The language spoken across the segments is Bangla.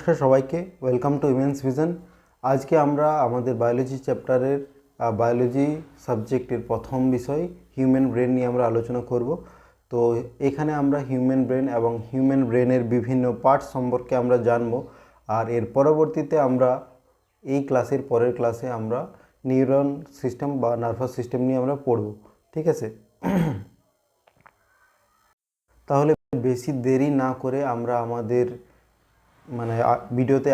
নমস্কার সবাইকে, ওয়েলকাম টু ইমেন্স ভিশন। আজকে আমরা আমাদের বায়োলজি চ্যাপ্টারের বায়োলজি সাবজেক্টের প্রথম বিষয় হিউম্যান ব্রেন নিয়ে আমরা আলোচনা করব। তো এখানে আমরা হিউম্যান ব্রেন এবং হিউম্যান ব্রেনের বিভিন্ন পার্ট সম্পর্কে আমরা জানব। আর এর পরবর্তীতে আমরা এই ক্লাসের পরের ক্লাসে আমরা নিউরন সিস্টেম বা নার্ভাস সিস্টেম নিয়ে আমরা পড়ব। ঠিক আছে, তাহলে বেশি দেরি না করে আমরা আমাদের ভিডিওতে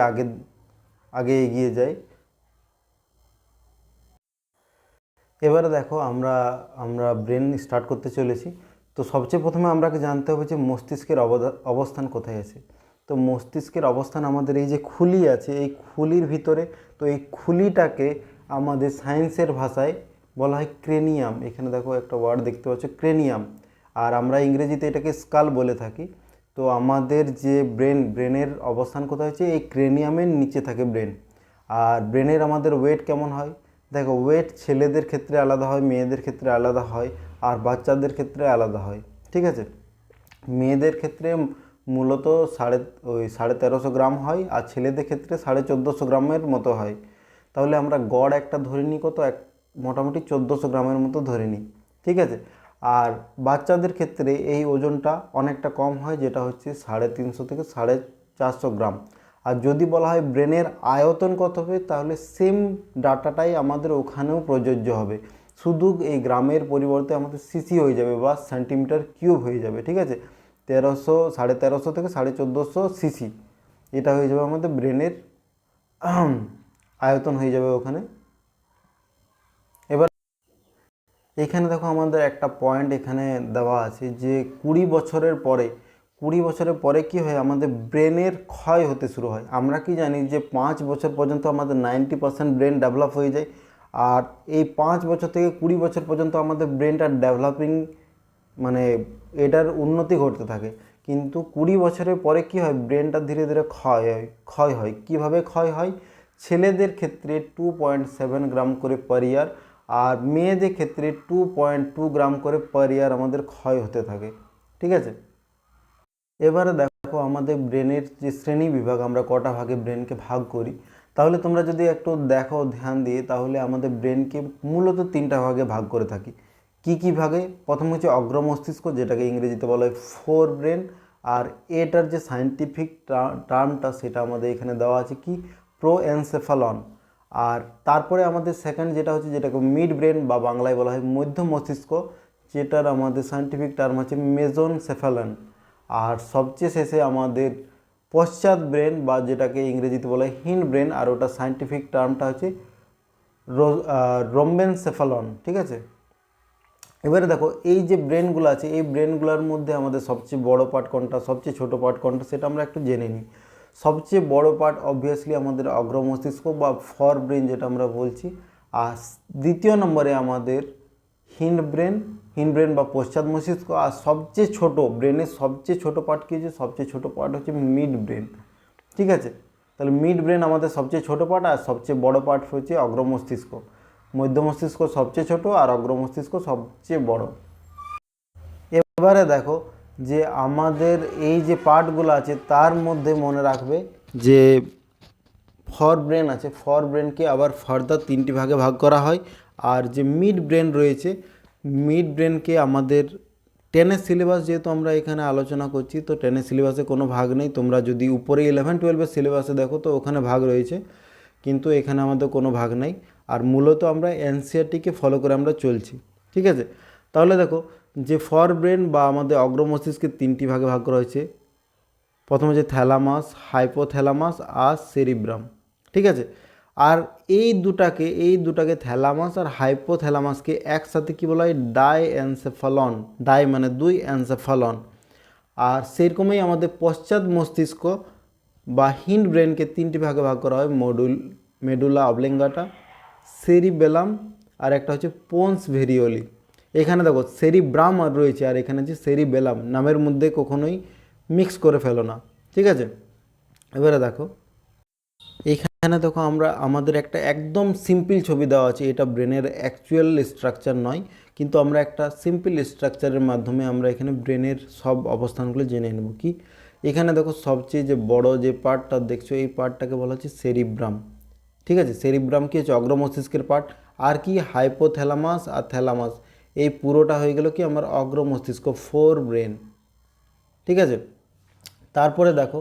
আগে এগিয়ে যাই। এবারে দেখো আমরা ব্রেন স্টার্ট করতে চলেছি। তো সবচেয়ে প্রথমে আমরাকে জানতে হবে যে মস্তিষ্কের অবস্থান কোথায় আছে। তো মস্তিষ্কের অবস্থান আমাদের এই যে খুলি আছে, এই খুলির ভিতরে। তো এই খুলিটাকে আমাদের সায়েন্সের ভাষায় বলা হয় ক্রেনিয়াম। এখানে দেখো একটা ওয়ার্ড দেখতে পাচ্ছ, ক্রেনিয়াম। আর আমরা ইংরেজিতে এটাকে স্কাল বলে থাকি। তো আমাদের যে ব্রেনের অবস্থান কোথায় হচ্ছে, এই ক্রেনিয়ামের নিচে থাকে ব্রেন। আর ব্রেনের আমাদের ওয়েট কেমন হয়, দেখো ওয়েট ছেলেদের ক্ষেত্রে আলাদা হয়, মেয়েদের ক্ষেত্রে আলাদা হয়, আর বাচ্চাদের ক্ষেত্রে আলাদা হয়। ঠিক আছে, মেয়েদের ক্ষেত্রে মূলত 1350 গ্রাম হয়, আর ছেলেদের ক্ষেত্রে 1450 গ্রামের মতো হয়। তাহলে আমরা গড় একটা ধরে নিই কত, মোটামুটি 1400 গ্রামের মতো ধরে নিই। ঠিক আছে, আর বাচ্চাদের ক্ষেত্রে এই ওজনটা অনেকটা কম হয়, যেটা হচ্ছে 350 থেকে 450 গ্রাম। আর যদি বলা হয় ব্রেনের আয়তন কত হবে, তাহলে সেম ডাটাটাই আমাদের ওখানেও প্রযোজ্য হবে, শুধু এই গ্রামের পরিবর্তে আমাদের সিসি হয়ে যাবে বা সেন্টিমিটার কিউব হয়ে যাবে। ঠিক আছে, 1350 থেকে 1450 সিসি, এটা হয়ে যাবে আমাদের ব্রেনের আয়তন হয়ে যাবে ওখানে। এবার এখানে দেখো আমাদের একটা পয়েন্ট এখানে দেওয়া আছে যে 20 বছরের পরে কি হয়, আমাদের ব্রেনের ক্ষয় হতে শুরু হয়। আমরা কি জানি যে 5 বছর পর্যন্ত আমাদের 90% ব্রেন ডেভেলপ হয়ে যায়। আর এই 5 বছর থেকে 20 বছর পর্যন্ত আমাদের ব্রেনটা ডেভেলপিং, এটার উন্নতি ঘটতে থাকে। কিন্তু 20 বছরের পরে কি হয়, ব্রেনটা ধীরে ধীরে ক্ষয় হয়। কীভাবে ক্ষয় হয়, ছেলেদের ক্ষেত্রে 2.7 গ্রাম করে পার ইয়ার, আর মেয়েদের ক্ষেত্রে 2.2 গ্রাম করে পার ইয়ার আমাদের ক্ষয় হতে থাকে। ঠিক আছে, এবারে দেখো আমাদের ব্রেনের যে শ্রেণী বিভাগ, আমরা কটা ভাগে ব্রেনকে ভাগ করি। তাহলে তোমরা যদি একটু দেখো ধ্যান দিয়ে, তাহলে আমাদের ব্রেনকে মূলত 3টা ভাগে ভাগ করে থাকি। কি ভাগে, প্রথম হচ্ছে অগ্র মস্তিষ্ক, যেটাকে ইংরেজিতে বলা হয় ফোর ব্রেন। আর এটার যে সায়েন্টিফিক টার্মটা সেটা আমাদের এখানে দেওয়া আছে কি, প্রোএনসেফালন। আর তারপরে আমাদের সেকেন্ড যেটা হচ্ছে, যেটাকে মিড ব্রেন বা বাংলায় বলা হয় মধ্য মস্তিষ্ক, যেটার আমাদের সায়েন্টিফিক টার্ম হচ্ছে মেজোনসেফালন। আর সবচেয়ে শেষে আমাদের পশ্চাৎ ব্রেন বা যেটাকে ইংরেজিতে বলা হয় হিন্ড ব্রেন, আর ওটা সায়েন্টিফিক টার্মটা হচ্ছে রোম্বেনসেফালন। ঠিক আছে, এবারে দেখো এই যে ব্রেনগুলো আছে, এই ব্রেনগুলোর মধ্যে আমাদের সবচেয়ে বড় পার্ট কোনটা, সবচেয়ে ছোট পার্ট কোনটা, সেটা আমরা একটু জেনে নিই। সবচেয়ে বড় পার্ট অবভিয়াসলি আমাদের অগ্র মস্তিষ্ক বা ফর ব্রেন যেটা আমরা বলছি। আর দ্বিতীয় নম্বরে আমাদের হিন্ড ব্রেন বা পশ্চাৎ মস্তিষ্ক। আর সবচেয়ে ছোট ব্রেনের সবচেয়ে ছোট পার্ট কী হচ্ছে, সবচেয়ে ছোট পার্ট হচ্ছে মিড ব্রেন। ঠিক আছে, তাহলে মিড ব্রেন আমাদের সবচেয়ে ছোট পার্ট, আর সবচেয়ে বড় পার্ট হচ্ছে অগ্র মস্তিষ্ক। মধ্য মস্তিষ্ক সবচেয়ে ছোট, আর অগ্র মস্তিষ্ক সবচেয়ে বড়। এবারে দেখো যে আমাদের এই যে পার্টগুলো আছে তার মধ্যে মনে রাখবে যে ফর ব্রেন আছে, ফর ব্রেনকে আবার ফার্দার 3টি ভাগে ভাগ করা হয়। আর যে মিড ব্রেন রয়েছে, মিড ব্রেনকে আমাদের 10-এর সিলেবাস, যেহেতু আমরা এখানে আলোচনা করছি, তো 10-এর সিলেবাসে কোনো ভাগ নেই। তোমরা যদি উপরে 11-12-এর সিলেবাসে দেখো তো ওখানে ভাগ রয়েছে, কিন্তু এখানে আমাদের কোনো ভাগ নাই। আর মূলত আমরা এনসিইআরটিকে ফলো করে আমরা চলছি। ঠিক আছে, তাহলে দেখো যে ফর ব্রেন বা আমাদের অগ্র মস্তিষ্কের 3টি ভাগে ভাগ করা হয়েছে। প্রথম হচ্ছে থ্যালামাস, হাইপোথ্যালামাস আর সেরিব্রাম। ঠিক আছে, আর এই দুটাকে থ্যালামাস আর হাইপোথ্যালামাসকে একসাথে কি বলা হয়, ডাইএনসেফালন। ডাই মানে 2, এনসেফালন। আর সেরকমই আমাদের পশ্চাৎ মস্তিষ্ক বা হিন্ড ব্রেনকে 3টি ভাগে ভাগ করা হয়, মেডুলা অবলিঙ্গাটা, সেরিবেলাম, আর একটা হচ্ছে পোন্স ভেরিওলি। এখানে দেখো সেরিব্রাম আর রয়েছে, আর এখানে হচ্ছে সেরিবেলাম, নামের মধ্যে কখনোই মিক্স করে ফেলো না। ঠিক আছে, এবারে দেখো এইখানে দেখো আমাদের একটা একদম সিম্পল ছবি দেওয়া আছে। এটা ব্রেনের অ্যাকচুয়াল স্ট্রাকচার নয়, কিন্তু আমরা একটা সিম্পল স্ট্রাকচারের মাধ্যমে আমরা এখানে ব্রেনের সব অবস্থানগুলো জেনে নেব। কি এখানে দেখো সবচেয়ে যে বড় যে পার্টটা দেখছো এই পার্টটাকে বলা হচ্ছে সেরিব্রাম। ঠিক আছে, সেরিব্রাম কি হচ্ছে অগ্র মস্তিষ্কের পার্ট। আর কি হাইপোথ্যালামাস আর থ্যালামাস, এই পুরোটা হয়ে গেল কি আমার অগ্র মস্তিষ্ক, ফোর ব্রেন। ঠিক আছে, তারপরে দেখো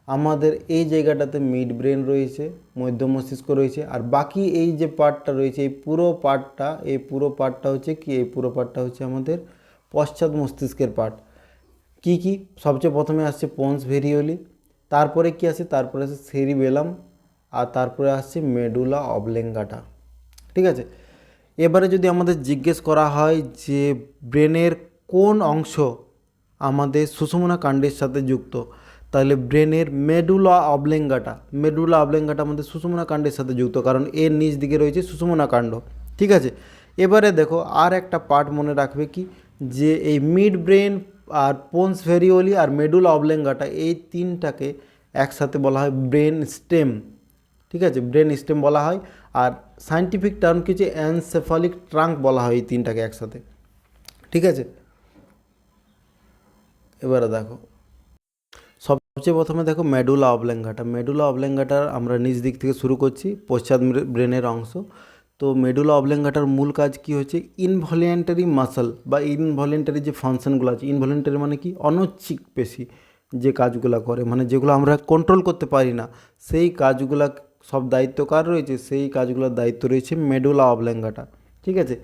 আমাদের এই জায়গাটাতে মিড ব্রেন রয়েছে, মধ্য মস্তিষ্ক রয়েছে, আর বাকি এই যে পার্টটা রয়েছে এই পুরো পার্টটা হচ্ছে কি, এই পুরো পার্টটা হচ্ছে আমাদের পশ্চাৎ মস্তিষ্কের পার্ট। কি কি, সবচেয়ে প্রথমে আসছে পন্স ভেরিওলি, তারপরে কি আসে, তারপরে আসে সেরিবেলাম, আর তারপরে আসছে মেডুলা অবলেঙ্গাটা। ঠিক আছে, এবারে যদি আমাদের জিজ্ঞেস করা হয় যে ব্রেনের কোন অংশ আমাদের সুষুম্না কাণ্ডের সাথে যুক্ত, তাহলে ব্রেনের মেডুলা অবলেঙ্গাটা আমাদের সুষুম্না কাণ্ডের সাথে যুক্ত, কারণ এর নিচ দিকে রয়েছে সুষুম্না কাণ্ড। ঠিক আছে, এবারে দেখো আর একটা পার্ট মনে রাখবে কি, যে এই মিড ব্রেন আর পোন্স ভেরিওলি আর মেডুলা অবলেঙ্গাটা এই তিনটাকে একসাথে বলা হয় ব্রেন স্টেম। ঠিক আছে, ব্রেন স্টেম বলা হয়, আর সায়েন্টিফিক টার্ম কিছু এনসেফালিক ট্রাঙ্ক বলা হয় এই তিনটাকে একসাথে। ঠিক আছে, এবারে দেখো সবচেয়ে প্রথমে দেখো মেডুলা অবলেঙ্গাটার আমরা নিচ দিক থেকে শুরু করছি, পশ্চাৎ ব্রেনের অংশ। তো মেডুলা অবলেঙ্গাটার মূল কাজ কি হচ্ছে, ইনভলিউন্টারি মাসল বা ইনভলিউন্টারি যে ফাংশনগুলো আছে, ইনভলিউন্টারি মানে কি অনৈচ্ছিক পেশি যে কাজগুলো করে, মানে যেগুলো আমরা কন্ট্রোল করতে পারি না, সেই কাজগুলো সব দায়িত্ব কার রয়েছে, সেই কাজগুলোর দায়িত্ব রয়েছে মেডুলা অবলেঙ্গাটা। ঠিক আছে,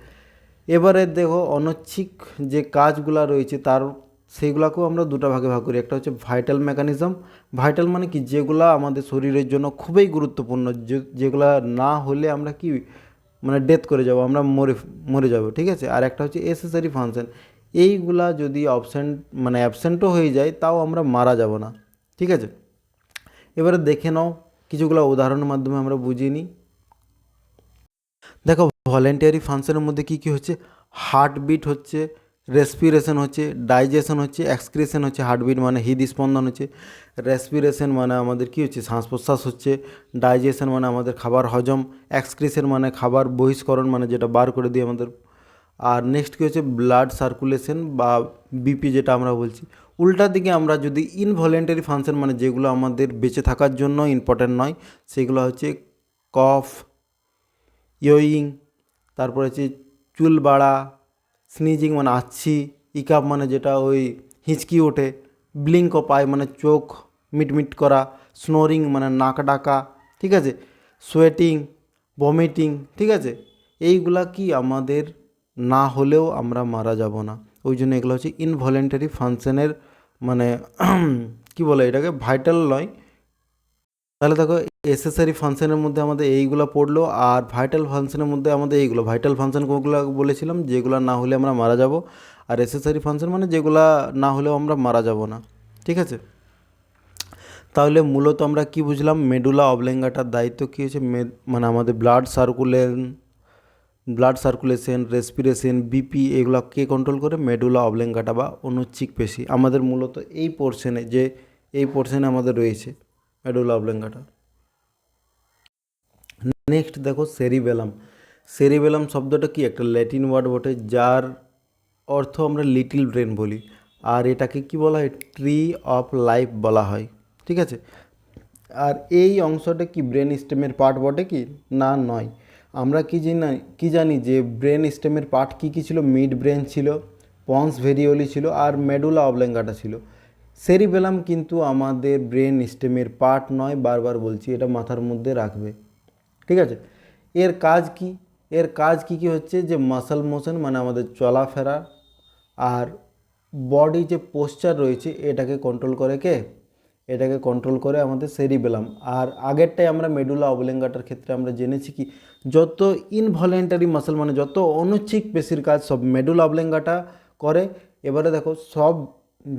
এবারে দেখো অনৈচ্ছিক যে কাজগুলো রয়েছে তার সেইগুলোকেও আমরা দুটো ভাগে ভাগ করি, একটা হচ্ছে ভাইটাল মেকানিজম। ভাইটাল মানে কি, যেগুলো আমাদের শরীরের জন্য খুবই গুরুত্বপূর্ণ, যেগুলো না হলে আমরা কি মানে ডেথ করে যাব, আমরা মরে মরে যাব। ঠিক আছে, আর একটা হচ্ছে এসেসারি ফাংশন, এইগুলা যদি অ্যাবসেন্টও হয়ে যায় তাও আমরা মারা যাব না। ঠিক আছে, এবারে দেখে নাও কিছুগুলো উদাহরণের মাধ্যমে আমরা বুঝিয়ে নিই। দেখো ভলেন্টারি ফাংশনের মধ্যে কী কী হচ্ছে, হার্টবিট হচ্ছে, রেসপিরেশন হচ্ছে, ডাইজেশন হচ্ছে, এক্সক্রিশন হচ্ছে। হার্টবিট মানে হৃদস্পন্দন হচ্ছে, রেসপিরেশন মানে আমাদের কী হচ্ছে শ্বাস প্রশ্বাস হচ্ছে, ডাইজেশন মানে আমাদের খাবার হজম, এক্সক্রিশন মানে খাবার বহিষ্করণ মানে যেটা বার করে দিই আমাদের। আর নেক্সট কী হচ্ছে ব্লাড সার্কুলেশন বা বিপি যেটা আমরা বলছি। উল্টা দিকে আমরা যদি ইনভলেন্টারি ফাংশন মানে যেগুলো আমাদের বেঁচে থাকার জন্য ইম্পর্ট্যান্ট নয়, সেগুলো হচ্ছে কফ, ইয়োয়িং, তারপরে হচ্ছে চুল বাড়া, স্নিজিং মানে আচ্ছি, ইকাপ মানে যেটা ওই হিঁচকি ওঠে, ব্লিঙ্ক অফ আই মানে চোখ মিটমিট করা, স্নোরিং মানে নাক ডাকা। ঠিক আছে, সোয়েটিং, ভমিটিং। ঠিক আছে, এইগুলা কি আমাদের না হলেও আমরা মারা যাব না, ওই জন্য এগুলো হচ্ছে ইনভলেন্টারি ফাংশনের মানে কি বলে এটাকে, ভাইটাল নয়। তাহলে দেখো এসেসারি ফাংশনের মধ্যে আমাদের এইগুলো পড়লো, আর ভাইটাল ফাংশনের মধ্যে আমাদের এইগুলো, ভাইটাল ফাংশন কোনগুলো বলেছিলাম, যেগুলো না হলে আমরা মারা যাব, আর এসেসারি ফাংশন মানে যেগুলো না হলেও আমরা মারা যাব না। ঠিক আছে, তাহলে মূলত আমরা কি বুঝলাম, মেডুলা অবলেঙ্গাটার দায়িত্ব কী হচ্ছে, মানে আমাদের ব্লাড সার্কুলেশন, রেসপিরেশন, বিপি, এগুলো কে কন্ট্রোল করে, মেডুলা অবলেঙ্গাটা বা অনুচ্ছিক পেশি আমাদের মূলত এই পোর্শনে আমাদের রয়েছে মেডুলা অবলেঙ্গাটা। নেক্সট দেখো সেরিবেলাম শব্দটা কি, একটা ল্যাটিন ওয়ার্ড বটে, যার অর্থ আমরা লিটল ব্রেন বলি, আর এটাকে কি বলা হয়, ট্রি অফ লাইফ বলা হয়। ঠিক আছে, আর এই অংশটা কি ব্রেন স্টেমের পার্ট বটে কি, না নয়। আমরা কি জানি যে ব্রেন স্টেমের পার্ট কী কী ছিল, মিড ব্রেন ছিল, পন্স ভেরিওলি ছিল, আর মেডুলা অবলেঙ্গাটা ছিল। সেরিবেলাম কিন্তু আমাদের ব্রেন স্টেমের পার্ট নয়, বারবার বলছি, এটা মাথার মধ্যে রাখবে। ঠিক আছে, এর কাজ কি, কি হচ্ছে, যে মাসল মোশন মানে আমাদের চলাফেরা, আর বডি যে পোশ্চার রয়েছে এটাকে কন্ট্রোল করে কে, এটাকে কন্ট্রোল করে আমাদের সেরিবেলাম। আর আগেরটাই আমরা মেডুলা অবলেঙ্গাটার ক্ষেত্রে আমরা জেনেছি কি, যত ইনভলেন্টারি মাসল মানে যত অনুচ্ছিক পেশির কাজ সব মেডুলা অবলেঙ্গাটা করে। এবারে দেখো সব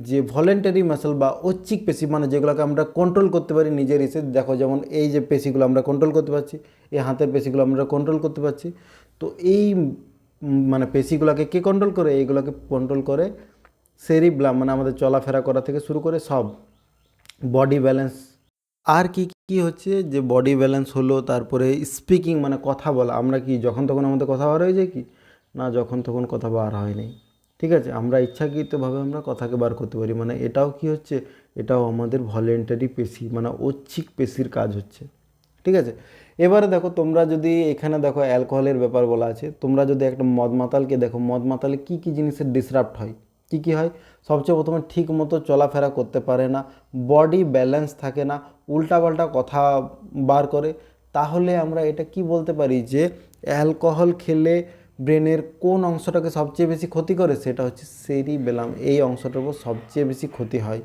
যে ভলেন্টারি মাসল বা ঐচ্ছিক পেশি মানে যেগুলোকে আমরা কন্ট্রোল করতে পারি নিজের ইসে, দেখো যেমন এই যে পেশিগুলো আমরা কন্ট্রোল করতে পারছি, এই হাতের পেশিগুলো আমরা কন্ট্রোল করতে পারছি, তো এই মানে পেশিগুলোকে কে কন্ট্রোল করে, এইগুলোকে কন্ট্রোল করে সেরিব্লাম মানে আমাদের চলাফেরা করা থেকে শুরু করে সব, বডি ব্যালেন্স। আর কি কি হচ্ছে, যে বডি ব্যালেন্স হলো, তারপরে স্পিকিং মানে কথা বলা, আমরা কি যখন তখন আমাদের কথা বার হয়ে যায় কি, না যখন তখন কথা বার হয় নাই। ঠিক আছে, আমরা ইচ্ছাকৃতভাবে আমরা কথাকে বার করতে পারি, মানে এটাও কি হচ্ছে এটাও আমাদের ভলেন্টারি পেশি, মানে ঐচ্ছিক পেশির কাজ হচ্ছে। ঠিক আছে, এবারে দেখো তোমরা যদি এখানে দেখো অ্যালকোহলের ব্যাপার বলা আছে, তোমরা যদি একটা মদ মাতালকে দেখো, মদ মাতালে কী কী জিনিসের ডিসরাপ্ট হয়, কী কী হয়? সবচেয়ে প্রথমে ঠিক মতো চলাফেরা করতে পারে না, বডি ব্যালেন্স থাকে না, উল্টাপাল্টা কথা বার করে। তাহলে আমরা এটা কি বলতে পারি যে অ্যালকোহল খেলে ব্রেনের কোন অংশটাকে সবচেয়ে বেশি ক্ষতি করে? সেটা হচ্ছে সেরিবেলাম, এই অংশটার উপর সবচেয়ে বেশি ক্ষতি হয়।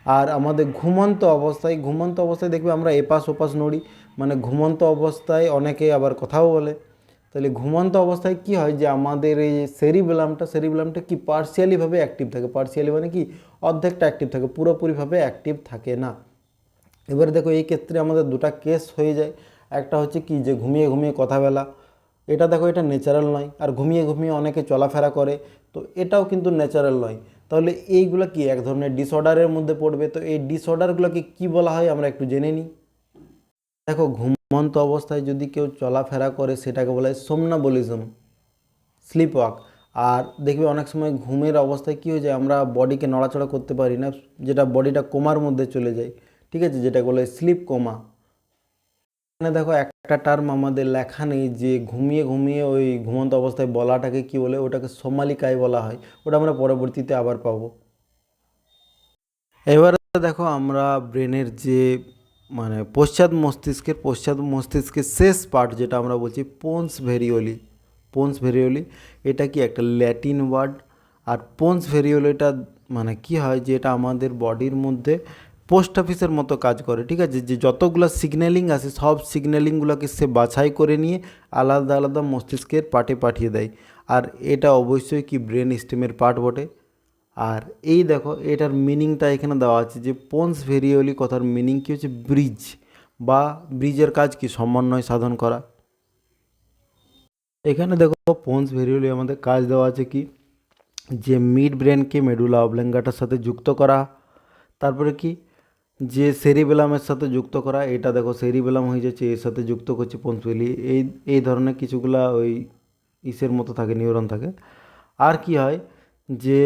আর আমাদের ঘুমন্ত অবস্থায় দেখবে আমরা এপাশ ওপাশ নড়ি, মানে ঘুমন্ত অবস্থায় অনেকে আবার কথাও বলে। তাহলে ঘুমন্ত অবস্থায় কি হয় যে আমাদের এই সেরিবেলামটা কি পার্সিয়ালিভাবে অ্যাক্টিভ থাকে, পার্সিয়ালি মানে কি অর্ধেকটা অ্যাক্টিভ থাকে, পুরোপুরিভাবে অ্যাক্টিভ থাকে না। এবারে দেখো এই ক্ষেত্রে আমাদের দুটা কেস হয়ে যায়। একটা হচ্ছে কি যে ঘুমিয়ে ঘুমিয়ে কথা বলা, এটা দেখো এটা ন্যাচারাল নয়। আর ঘুমিয়ে ঘুমিয়ে অনেকে চলাফেরা করে, তো এটাও কিন্তু ন্যাচারাল নয়। তাহলে এইগুলো কি এক ধরনের ডিসঅর্ডারের মধ্যে পড়বে। তো এই ডিসঅর্ডারগুলোকে কি বলা হয় আমরা একটু জেনে নিই। দেখো ঘুমন্ত অবস্থায় যদি কেউ চলাফেরা করে সেটাকে বলা হয় সোমনাবলিজম, স্লিপ ওয়াক। আর দেখবে অনেক সময় ঘুমের অবস্থায় কী হয়ে যায়, আমরা বডিকে নড়াচড়া করতে পারি না, যেটা বডিটা কোমার মধ্যে চলে যায়। ঠিক আছে, যেটা বলে স্লিপ কোমা। মানে দেখো একটা টার্ম আমাদের লেখা নেই যে ঘুমিয়ে ঘুমিয়ে ওই ঘুমন্ত অবস্থায় বলাটাকে কি বলে, ওটাকে সোমালিকায় বলা হয়, ওটা আমরা পরবর্তীতে আবার পাবো। এবারে দেখো আমরা ব্রেনের যে মানে পশ্চাৎ মস্তিষ্কের শেষ পার্ট যেটা আমরা বলছি পোন্স ভেরিওলি, এটা কি একটা ল্যাটিন ওয়ার্ড। আর পোন্স ভেরিওলিটা মানে কি হয় যে এটা আমাদের বডির মধ্যে পোস্ট অফিসের মতো কাজ করে। ঠিক আছে, যে যতগুলো সিগন্যালিং আছে সব সিগন্যালিংগুলোকে সে বাছাই করে নিয়ে আলাদা আলাদা মস্তিষ্কের পার্টে পাঠিয়ে দেয়। আর এটা অবশ্যই কি ব্রেন স্টেমের পার্ট বটে। আর এই দেখো এটার মিনিংটা এখানে দেওয়া আছে যে পোন্স ভেরিওলি কথার মিনিং কী হচ্ছে, ব্রিজ, বা ব্রিজের কাজ কি সমন্বয় সাধন করা। এখানে দেখো পোন্স ভেরিওলি আমাদের কাজ দেওয়া আছে কি যে মিড ব্রেনকে মেডুলা অবল্যাঙ্গাটার সাথে যুক্ত করা, তারপরে কি যে সেরিবেলামের সাথে যুক্ত করা। এটা দেখো সেরিবেলাম হয়ে যাচ্ছে, এর সাথে যুক্ত করছে পোন্স ভেরিওলি, এই এই ধরনের কিছুগুলা ওই ইসের মতো থাকে, নিউরন থাকে। আর কি হয় যে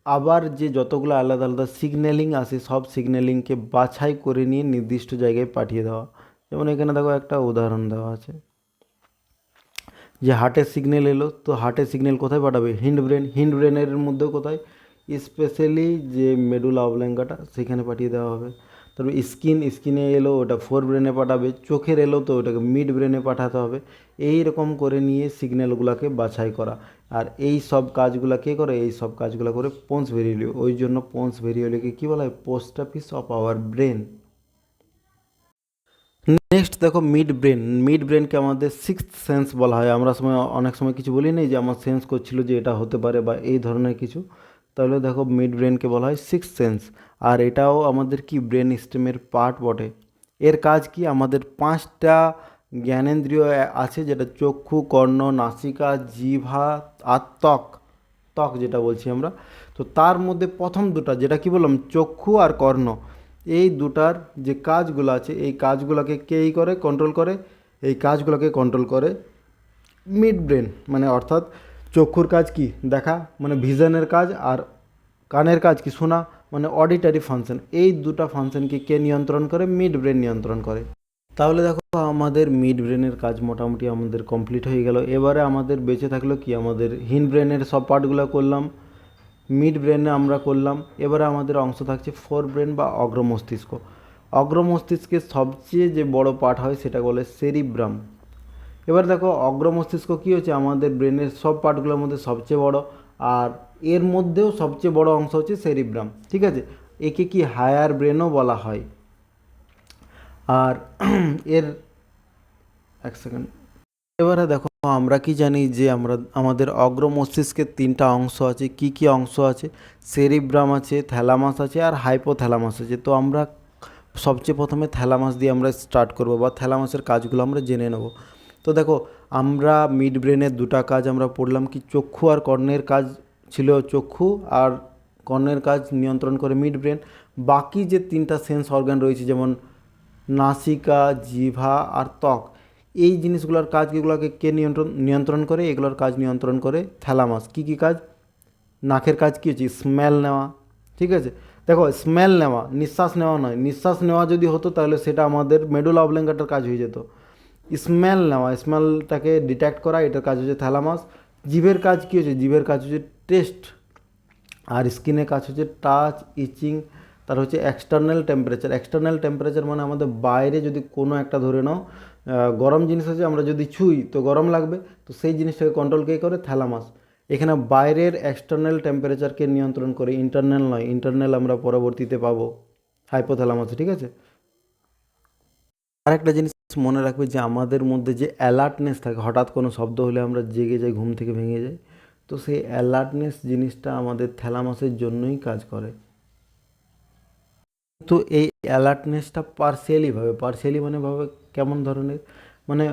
আবার যে যতগুলো আলাদা আলাদা সিগন্যালিং আসে সব সিগন্যালিংকে বাছাই করে নিয়ে নির্দিষ্ট জায়গায় পাঠিয়ে দেওয়া। যেমন এখানে দেখো একটা উদাহরণ দেওয়া আছে যে হার্টের সিগন্যাল এলো, তো হার্টের সিগন্যাল কোথায় পাঠাবে, হিন্ড ব্রেনের মধ্যেও কোথায়, স্পেশালি যে মেডুলা অবল্যাঙ্গাটা সেখানে পাঠিয়ে দেওয়া হবে। তারপর স্কিনে এলো ওটা ফোর ব্রেনে পাঠাবে, চোখের এলো তো ওটাকে মিড ব্রেনে পাঠাতে হবে। এই রকম করে নিয়ে সিগন্যালগুলোকে বাছাই করা। আর এই সব কাজগুলো কে করে, এই সব কাজগুলো করে পোন্স ভেরিওলি। ওই জন্য পোন্স ভেরিওলিকে কী বলা হয়, post office of our brain. Next দেখো মিড ব্রেনকে আমাদের সিক্সথ সেন্স বলা হয়। আমরা অনেক সময় কিছু বলি নেই যে আমার সেন্স করছিল যে এটা হতে পারে বা এই ধরনের কিছু। তাহলে দেখো মিড ব্রেনকে বলা হয় সিক্সথ সেন্স। আর এটাও আমাদের কি ব্রেন স্টেমের পার্ট বটে। এর কাজ কি, আমাদের পাঁচটা জ্ঞানেন্দ্রিয় আছে, যেটা চক্ষু, কর্ণ, নাসিকা, জিহ্বা আর ত্বক যেটা বলছি আমরা। তো তার মধ্যে প্রথম দুটা যেটা কি বললাম, চক্ষু আর কর্ণ, এই দুটার যে কাজগুলো আছে এই কাজগুলোকে কেই করে, কন্ট্রোল করে। এই কাজগুলোকে কন্ট্রোল করে মিড ব্রেন, মানে অর্থাৎ চক্ষুর কাজ কি দেখা, মানে ভিশনের কাজ, আর কানের কাজ কি শোনা, মানে অডিটারি ফাংশন। এই দুটো ফাংশনকে কে নিয়ন্ত্রণ করে, মিড ব্রেন নিয়ন্ত্রণ করে। তাহলে দেখো আমাদের মিড ব্রেনের কাজ মোটামুটি আমাদের কমপ্লিট হয়ে গেল। এবারে আমাদের বেঁচে থাকলো কি, আমাদের হিন্ড ব্রেনের সব পার্টগুলো করলাম, মিড ব্রেনে আমরা করলাম। এবারে আমাদের অংশ থাকছে ফোর ব্রেন বা অগ্রমস্তিষ্কের সবচেয়ে যে বড় পার্ট হয় সেটা বলে সেরিব্রাম। এবার দেখো অগ্রমস্তিষ্ক কী হচ্ছে, আমাদের ব্রেনের সব পার্টগুলোর মধ্যে সবচেয়ে বড়, আর এর মধ্যেও সবচেয়ে বড় অংশ হচ্ছে সেরিব্রাম। ঠিক আছে, একে কি হায়ার ব্রেনও বলা হয়। আর এর এক সেকেন্ড, এবারে দেখো আমরা কি জানি যে আমাদের অগ্র মস্তিষ্কের তিনটা অংশ আছে। কি কি অংশ আছে, সেরিব্রাম আছে, থ্যালামাস আছে আর হাইপোথ্যালামাস আছে। তো আমরা সবচেয়ে প্রথমে থ্যালামাস দিয়ে আমরা স্টার্ট করব, বা থ্যালামাসের কাজগুলো আমরা জেনে নেব। তো দেখো আমরা মিড ব্রেনের দুটা কাজ আমরা পড়লাম কি, চক্ষু আর কর্ণের কাজ ছিল, চক্ষু আর কর্ণের কাজ নিয়ন্ত্রণ করে মিড ব্রেন। বাকি যে তিনটা সেন্স অর্গান রয়েছে যেমন নাসিকা, জিহ্বা আর ত্বক, এই জিনিসগুলোর কাজ এগুলোকে কে নিয়ন্ত্রণ করে, এগুলোর কাজ নিয়ন্ত্রণ করে থ্যালামাস। কি কি কাজ, নাকের কাজ কী হচ্ছে, স্মেল নেওয়া। ঠিক আছে, দেখো স্মেল নেওয়া, নিঃশ্বাস নেওয়া নয়, নিঃশ্বাস নেওয়া যদি হতো তাহলে সেটা আমাদের মেডুলা অবলেঙ্গাটার কাজ হয়ে যেত। স্মেল নেওয়া, স্মেলটাকে ডিটেক্ট করা, এটার কাজ হচ্ছে থ্যালামাস। জিভের কাজ কী হচ্ছে, জিভের কাজ হচ্ছে টেস্ট, আর স্কিনের কাজ হচ্ছে টাচ, ইচিং। তার হচ্ছে এক্সটার্নাল টেম্পারেচার। এক্সটার্নাল টেম্পারেচার মানে আমাদের বাইরে যদি কোনো একটা ধরে নাও গরম জিনিস আছে, আমরা যদি ছুঁই তো গরম লাগবে, তো সেই জিনিসটাকে কন্ট্রোল কে করে, থ্যালামাস। এখানে বাইরের এক্সটার্নাল টেম্পারেচারকে নিয়ন্ত্রণ করে, ইন্টারনাল নয়। ইন্টারনাল আমরা পরবর্তীতে পাবো হাইপোথ্যালামাসে, ঠিক আছে। আরেকটা জিনিস মনে রাখবে যে আমাদের মধ্যে যে অ্যালার্টনেস থাকে, হঠাৎ কোনো শব্দ হলে আমরা জেগে যাই, ঘুম থেকে ভেঙে যাই, তো সেই অ্যালার্টনেস জিনিসটা আমাদের থ্যালামাসের জন্যই কাজ করে। তো এই অ্যালার্টনেসটা পার্সিয়ালি মানে ভাবে কেমন ধরনের, মানে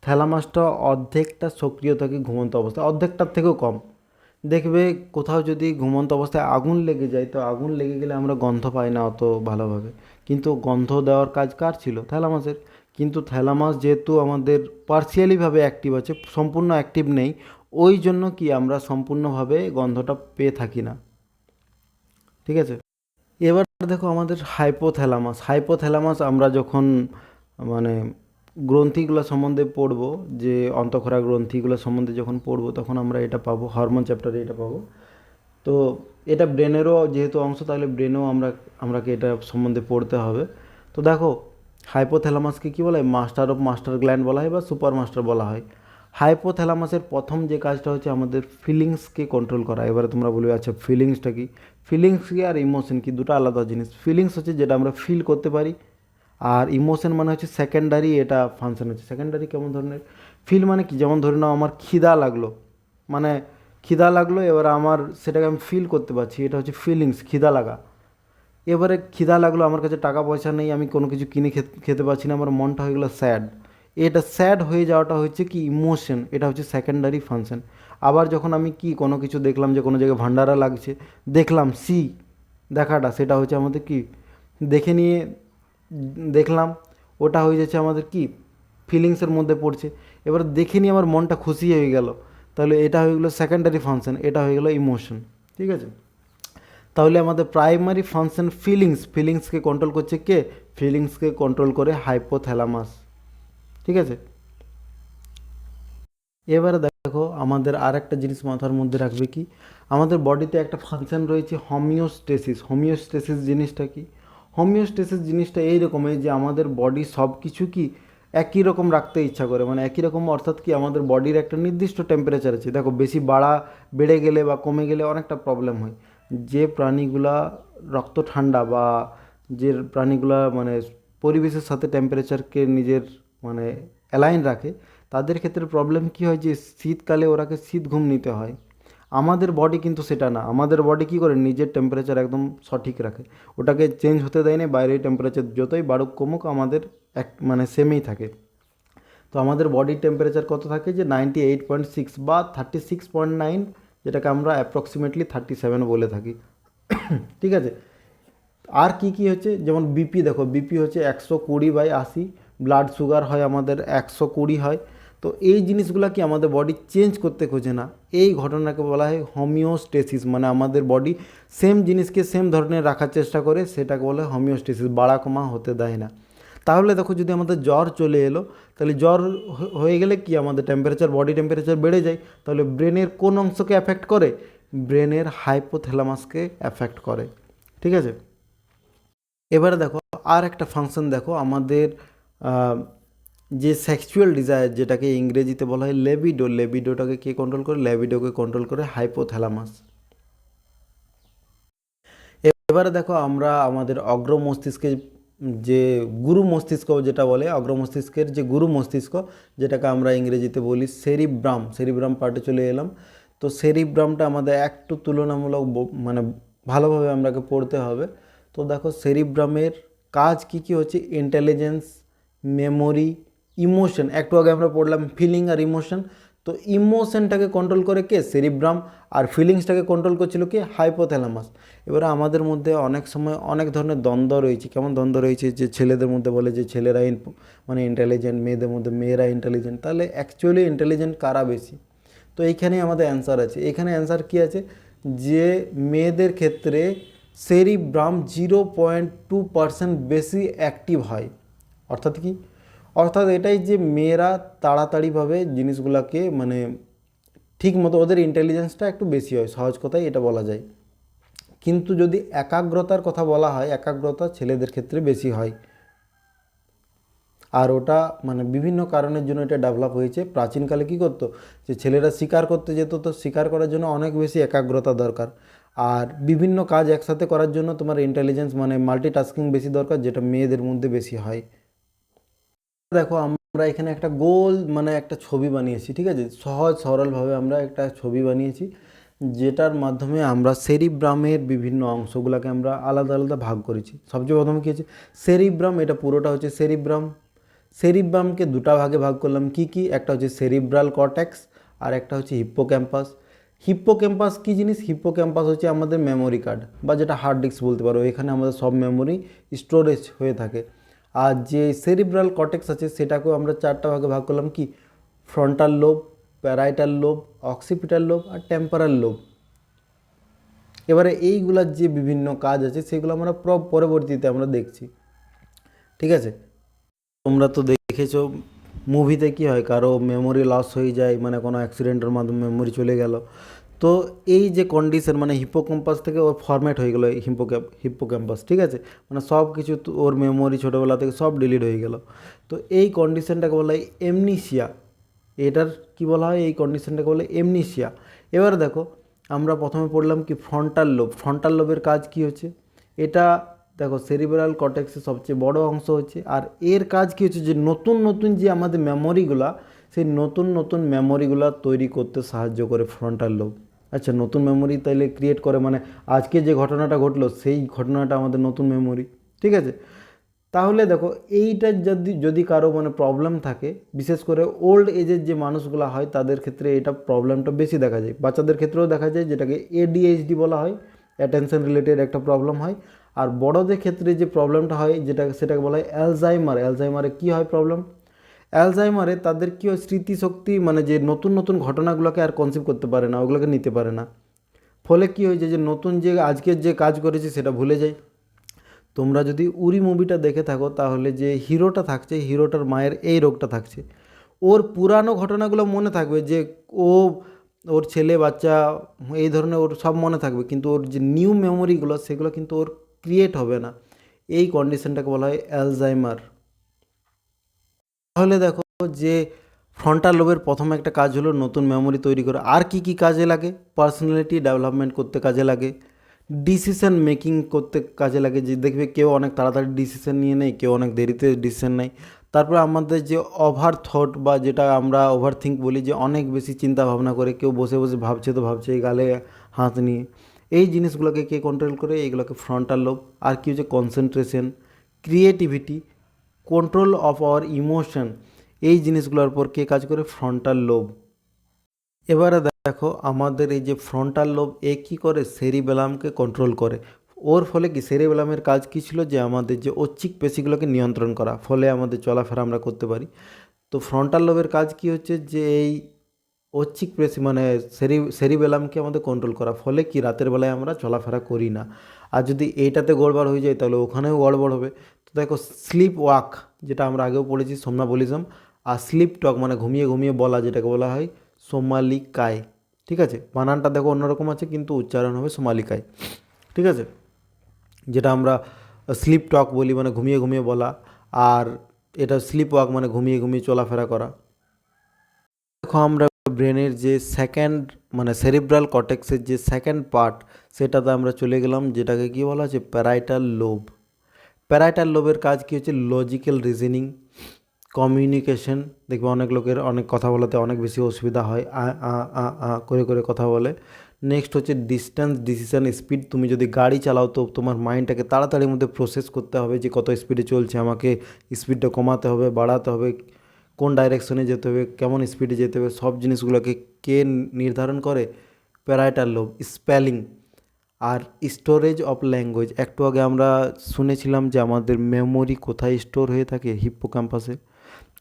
থ্যালামাসটা অর্ধেকটা সক্রিয় থাকে ঘুমন্ত অবস্থায়, অর্ধেকটার থেকেও কম। দেখবে কোথাও যদি ঘুমন্ত অবস্থায় আগুন লেগে যায়, তো আগুন লেগে গেলে আমরা গন্ধ পাই না অত ভালোভাবে, কিন্তু গন্ধ দেওয়ার কাজ কার ছিল, থ্যালামাসের। কিন্তু থ্যালামাস যেহেতু আমাদের পার্সিয়ালিভাবে অ্যাক্টিভ আছে, সম্পূর্ণ অ্যাক্টিভ নেই, ওই জন্য কি আমরা সম্পূর্ণভাবে গন্ধটা পেয়ে থাকি না, ঠিক আছে। এবার দেখো আমাদের হাইপোথ্যালামাস। হাইপোথ্যালামাস আমরা যখন মানে গ্রন্থিগুলো সম্বন্ধে পড়বো, যে অন্তঃক্ষরা গ্রন্থিগুলো সম্বন্ধে যখন পড়বো, তখন আমরা এটা পাবো, হরমোন চ্যাপ্টারে এটা পাবো। তো এটা ব্রেনেরও যেহেতু অংশ, তাহলে ব্রেনেও আমরাকে এটা সম্বন্ধে পড়তে হবে। তো দেখো হাইপোথ্যালামাসকে কী বলা হয়, মাস্টার অফ মাস্টার গ্ল্যান্ড বলা হয় বা সুপার মাস্টার বলা হয়। হাইপোথ্যালামাসের প্রথম যে কাজটা হচ্ছে আমাদের ফিলিংসকে কন্ট্রোল করা। এবারে তোমরা বলবে আচ্ছা ফিলিংসটা কি, ফিলিংস কি আর ইমোশন কি, দুটো আলাদা জিনিস। ফিলিংস হচ্ছে যেটা আমরা ফিল করতে পারি, আর ইমোশন মানে হচ্ছে সেকেন্ডারি, এটা ফাংশন হচ্ছে সেকেন্ডারি। কেমন ধরনের ফিল মানে কি, যেমন ধরে নাও আমার খিদা লাগলো, মানে খিদা লাগলো, এবার আমার সেটাকে আমি ফিল করতে পারছি, এটা হচ্ছে ফিলিংস, খিদা লাগা। এবারে খিদা লাগলো, আমার কাছে টাকা পয়সা নেই, আমি কোনো কিছু কিনে খেতে পারছি না, আমার মনটা হয়ে গেলো স্যাড। এটা স্যাড হয়ে যাওয়াটা হচ্ছে কি ইমোশন, এটা হচ্ছে সেকেন্ডারি ফাংশন। আবার যখন আমি কি কোনো কিছু দেখলাম যে কোনো জায়গায় ভান্ডারা লাগছে, দেখলাম দেখাটা, সেটা হচ্ছে আমাদের কি, দেখে নিয়ে দেখলাম, ওটা হয়ে যাচ্ছে আমাদের কি ফিলিংসের মধ্যে পড়ছে। এবার দেখে নিয়ে আমার মনটা খুশি হয়ে গেল, তাহলে এটা হয়ে গেলো সেকেন্ডারি ফাংশন, এটা হয়ে গেলো ইমোশন, ঠিক আছে। তাহলে আমাদের প্রাইমারি ফাংশন ফিলিংসকে কন্ট্রোল করছে কে, ফিলিংসকে কন্ট্রোল করে হাইপোথ্যালামাস, ঠিক আছে। এবারে দেখো আমাদের আর একটা জিনিস মাথার মধ্যে রাখবে কি, আমাদের বডিতে একটা ফাংশন রয়েছে হোমিওস্টেসিস। হোমিওস্টেসিস জিনিসটা কি, হোমিওস্টেসিস জিনিসটা এই রকমের যে আমাদের বডি সব কিছু কি একই রকম রাখতে ইচ্ছা করে, মানে একই রকম অর্থাৎ কি আমাদের বডির একটা নির্দিষ্ট টেম্পারেচার আছে। দেখো বেশি বেড়ে গেলে বা কমে গেলে অনেকটা প্রবলেম হয়। যে প্রাণীগুলা রক্ত ঠান্ডা বা যে প্রাণীগুলা মানে পরিবেশের সাথে টেম্পারেচারকে নিজের মানে অ্যালাইন রাখে, তাদের ক্ষেত্রে প্রবলেম কী হয় যে শীতকালে ওরাকে শীত ঘুম নিতে হয়। আমাদের বডি কিন্তু সেটা না, আমাদের বডি কী করে নিজের টেম্পারেচার একদম সঠিক রাখে, ওটাকে চেঞ্জ হতে দেয় না। বাইরের টেম্পারেচার যতই বাড়ুক কমুক আমাদের এক মানে সেমই থাকে। তো আমাদের বডির টেম্পারেচার কত থাকে, যে 98.6 বা 36.9, যেটাকে আমরা অ্যাপ্রক্সিমেটলি 37 বলে থাকি, ঠিক আছে। আর কি কি হচ্ছে, যেমন বিপি, দেখো বিপি হচ্ছে 120/80, ব্লাড সুগার হয় আমাদের 120 হয়। তো এই জিনিসগুলো কি আমাদের বডি চেঞ্জ করতে খোঁজে না, এই ঘটনাকে বলা হয় হোমিওস্টেসিস। মানে আমাদের বডি সেম জিনিসকে সেম ধরনের রাখার চেষ্টা করে, সেটাকে বলে হোমিওস্টেসিস, বাড়া কমা হতে দেয় না। তাহলে দেখো যদি আমাদের জ্বর চলে এলো, তাহলে জ্বর হয়ে গেলে কি আমাদের টেম্পারেচার, বডি টেম্পারেচার বেড়ে যায়, তাহলে ব্রেনের কোন অংশকে অ্যাফেক্ট করে, ব্রেনের হাইপোথ্যালামাসকে অ্যাফেক্ট করে, ঠিক আছে। এবারে দেখো আর একটা ফাংশন, দেখো আমাদের যে সেক্সুয়াল ডিজায়ার, যেটাকে ইংরেজিতে বলা হয় লেবিডো, লেবিডোটাকে কে কন্ট্রোল করে, লেবিডোকে কন্ট্রোল করে হাইপোথ্যালামাস। এবারে দেখো আমরা আমাদের অগ্র মস্তিষ্কে যে গুরু মস্তিষ্ক যেটা বলে, অগ্র মস্তিষ্কের যে গুরু মস্তিষ্ক, যেটাকে আমরা ইংরেজিতে বলি সেরিব্রাম, সেরিব্রাম পার্টে চলে এলাম। তো সেরিব্রামটা আমাদের একটু তুলনামূলক মানে ভালোভাবে আমরাকে পড়তে হবে। তো দেখো সেরিব্রামের কাজ কি কি হচ্ছে, ইন্টেলিজেন্স, মেমোরি, ইমোশন, একটু আগে আমরা পড়লাম ফিলিং আর ইমোশন। তো ইমোশনটাকে কন্ট্রোল করে কে, সেরিব্রাম, আর ফিলিংসটাকে কন্ট্রোল করছিল কি, হাইপোথ্যালামাস। এবারে আমাদের মধ্যে অনেক সময় অনেক ধরনের দ্বন্দ্ব রয়েছে। কেমন দ্বন্দ্ব রয়েছে, যে ছেলেদের মধ্যে বলে যে ছেলেরা মানে ইন্টেলিজেন্ট, মেয়েদের মধ্যে মেয়েরা ইন্টেলিজেন্ট, তাহলে অ্যাকচুয়ালি ইন্টেলিজেন্ট কারা বেশি? তো এইখানেই আমাদের অ্যান্সার আছে। এখানে অ্যান্সার কী আছে, যে মেয়েদের ক্ষেত্রে সেরিব্রাম 0.2% বেশি অ্যাক্টিভ হয়। অর্থাৎ কি? অর্থাৎ এটাই যে মেয়েরা তাড়াতাড়িভাবে জিনিসগুলোকে মানে ঠিক মতো ওদের ইন্টেলিজেন্সটা একটু বেশি হয়, সহজ কথায় এটা বলা যায়। কিন্তু যদি একাগ্রতার কথা বলা হয়, একাগ্রতা ছেলেদের ক্ষেত্রে বেশি হয়। আর ওটা মানে বিভিন্ন কারণের জন্য এটা ডেভেলপ হয়েছে। প্রাচীনকালে কী করতো, যে ছেলেরা শিকার করতে যেত, তো শিকার করার জন্য অনেক বেশি একাগ্রতা দরকার। আর বিভিন্ন কাজ একসাথে করার জন্য তোমার ইন্টেলিজেন্স মানে মাল্টিটাস্কিং বেশি দরকার, যেটা মেয়েদের মধ্যে বেশি হয়। দেখো আমরা এখানে একটা গোল মানে একটা ছবি বানিয়েছি, ঠিক আছে, সহজ সরলভাবে আমরা একটা ছবি বানিয়েছি, যেটার মাধ্যমে আমরা সেরিব্রামের বিভিন্ন অংশগুলোকে আমরা আলাদা আলাদা ভাগ করেছি। সবচেয়ে প্রথমে কী হচ্ছে, সেরিব্রাম, এটা পুরোটা হচ্ছে সেরিব্রাম। সেরিব্রামকে দুটা ভাগে ভাগ করলাম, কি কি? একটা হচ্ছে সেরিব্রাল কর্টেক্স আর একটা হচ্ছে হিপ্পোক্যাম্পাস। হিপ্পোক্যাম্পাস কী জিনিস? হিপ্পোক্যাম্পাস হচ্ছে আমাদের মেমোরি কার্ড বা যেটা হার্ড ডিস্ক বলতে পারো, এখানে আমাদের সব মেমোরি স্টোরেজ হয়ে থাকে। আর যে সেরিব্রাল কর্টেক্স আছে সেটাকেও আমরা চারটা ভাগে ভাগ করলাম, কি? Frontal lobe, parietal lobe, occipital lobe আর টেম্পোরাল লোব। এবারে এইগুলার যে বিভিন্ন কাজ আছে সেগুলো আমরা পরবর্তীতে আমরা দেখছি, ঠিক আছে। তোমরা তো দেখেছো মুভিতে কি হয়, কারো মেমোরি লস হয়ে যায়, মানে কোনো অ্যাক্সিডেন্টের মাধ্যমে মেমোরি চলে গেল, তো এই যে কন্ডিশন মানে হিপ্পোক্যাম্পাস থেকে ওর ফরম্যাট হয়ে গেলো হিপ্পোক্যাম্পাস, ঠিক আছে, মানে সব কিছু ওর মেমোরি ছোটোবেলা থেকে সব ডিলিট হয়ে গেল। তো এই কন্ডিশনটাকে বলা হয় এমনিশিয়া। এটার কি বলা হয়, এই কন্ডিশনটাকে বলে এমনিশিয়া। এবার দেখো আমরা প্রথমে পড়লাম কি ফ্রন্টাল লোব। ফ্রন্টাল লোবের কাজ কি হচ্ছে, এটা দেখো সেরিব্রাল কর্টেক্সের সবচেয়ে বড় অংশ হচ্ছে। আর এর কাজ কি হচ্ছে, যে নতুন নতুন যে আমাদের মেমোরিগুলা, সেই নতুন নতুন মেমোরিগুলা তৈরি করতে সাহায্য করে ফ্রন্টাল লোব। আচ্ছা, নতুন মেমোরি তাইলে ক্রিয়েট করে, মানে আজকে যে ঘটনাটা ঘটলো সেই ঘটনাটা আমাদের নতুন মেমোরি, ঠিক আছে। তাহলে দেখো এইটার যদি যদি কারো মানে প্রবলেম থাকে, বিশেষ করে ওল্ড এজের যে মানুষগুলো হয় তাদের ক্ষেত্রে এটা প্রবলেমটা বেশি দেখা যায়। বাচ্চাদের ক্ষেত্রেও দেখা যায়, যেটাকে এডিএইচডি বলা হয়, অ্যাটেনশন রিলেটেড একটা প্রবলেম হয়। আর বড়দের ক্ষেত্রে যে প্রবলেমটা হয় সেটাকে বলা হয় অ্যালজাইমার। অ্যালজাইমারে কী হয় প্রবলেম? অ্যালজাইমারে তাদের কী হয়, স্মৃতিশক্তি মানে যে নতুন নতুন ঘটনাগুলোকে আর কনসিভ করতে পারে না, ওগুলোকে নিতে পারে না। ফলে কী হয়েছে, যে নতুন যে আজকের যে কাজ করেছে সেটা ভুলে যায়। তোমরা যদি উরি মুভিটা দেখে থাকো তাহলে যে হিরোটা থাকছে, হিরোটার মায়ের এই রোগটা থাকছে। ওর পুরানো ঘটনাগুলো মনে থাকবে, যে ও ওর ছেলে বাচ্চা এই ধরনের ওর সব মনে থাকবে, কিন্তু ওর যে নিউ মেমোরিগুলো সেগুলো কিন্তু ওর ক্রিয়েট হবে না। এই কন্ডিশনটাকে বলা হয় অ্যালজাইমার। তাহলে দেখো যে ফ্রন্টাল লোবের প্রথম একটা কাজ হলো নতুন মেমোরি তৈরি করা। আর কি কি কাজে লাগে? পার্সোনালিটি ডেভেলপমেন্ট করতে কাজে লাগে, ডিসিশন মেকিং করতে কাজে লাগে, যে দেখবে কেউ অনেক তাড়াতাড়ি ডিসিশন নিয়ে নেয়, কেউ অনেক দেরিতে ডিসিশন নেয়। তারপরে আমাদের যে ওভার থট বা যেটা আমরা ওভার থিঙ্ক বলি, যে অনেক বেশি চিন্তা ভাবনা করে, কেউ বসে বসে ভাবছে তো ভাবছে গালে হাত নিয়ে, এই জিনিসগুলোকে কে কন্ট্রোল করে? এইগুলোকে ফ্রন্টাল লোব। আর কি হচ্ছে concentration, creativity, control of our emotion, এই জিনিসগুলোর উপর কে কাজ করে? Frontal lobe. এবারে দেখো আমাদের এই যে ফ্রন্টাল লোব এ কী করে? সেরিবেলামকে কন্ট্রোল করে। ওর ফলে কি, সেরিবেলামের কাজ কী ছিল, যে আমাদের যে ঐচ্ছিক পেশিগুলোকে নিয়ন্ত্রণ করা, ফলে আমাদের চলাফেরা আমরা করতে পারি। তো ফ্রন্টাল লোবের কাজ কি হচ্ছে, যে এই ঐচ্ছিক পেশি মানে সেরিবেলামকে আমাদের কন্ট্রোল করা, ফলে কি রাতের বেলায় আমরা চলাফেরা করি না। আর যদি এইটাতে গড়বড় হয়ে যায় তাহলে ওখানেও গড়বড় হবে। তো দেখো স্লিপ ওয়াক, যেটা আমরা আগেও পড়েছি সোমনাবলিজম, আর স্লিপ টক মানে ঘুমিয়ে ঘুমিয়ে বলা, যেটাকে বলা হয় সোমালিকায়, ঠিক আছে। বানানটা দেখো অন্যরকম আছে কিন্তু উচ্চারণ হবে সোমালিকায়, ঠিক আছে। যেটা আমরা স্লিপ টক বলি মানে ঘুমিয়ে ঘুমিয়ে বলা, আর এটা স্লিপ ওয়াক মানে ঘুমিয়ে ঘুমিয়ে চলাফেরা করা। দেখো আমরা ব্রেনের যে সেকেন্ড মানে সেরিব্রাল কর্টেক্সের যে সেকেন্ড পার্ট, সেটাতে আমরা চলে গেলাম, যেটাকে কি বলা হচ্ছে প্যারাইটাল লোব। প্যারাইটাল লোবের কাজ কী হচ্ছে? Logical reasoning, communication. দেখবে অনেক লোকের অনেক কথা বলাতে অনেক বেশি অসুবিধা হয়, করে করে কথা বলে। নেক্সট হচ্ছে ডিস্টেন্স, ডিসিশন, স্পিড। তুমি যদি গাড়ি চালাও তো তোমার মাইন্ডটাকে তাড়াতাড়ির মধ্যে প্রসেস করতে হবে, যে কত স্পিডে চলছে, আমাকে স্পিডটা কমাতে হবে, বাড়াতে হবে, কোন ডাইরেকশনে যেতে হবে, কেমন স্পিডে যেতে হবে, সব জিনিসগুলোকে কে নির্ধারণ করে? Parietal lobe. স্পেলিং আর স্টোরেজ অফ ল্যাঙ্গুয়েজ, একটু আগে আমরা শুনেছিলাম যে আমাদের মেমোরি কোথায় স্টোর হয়ে থাকে? হিপ্পোক্যাম্পাসে।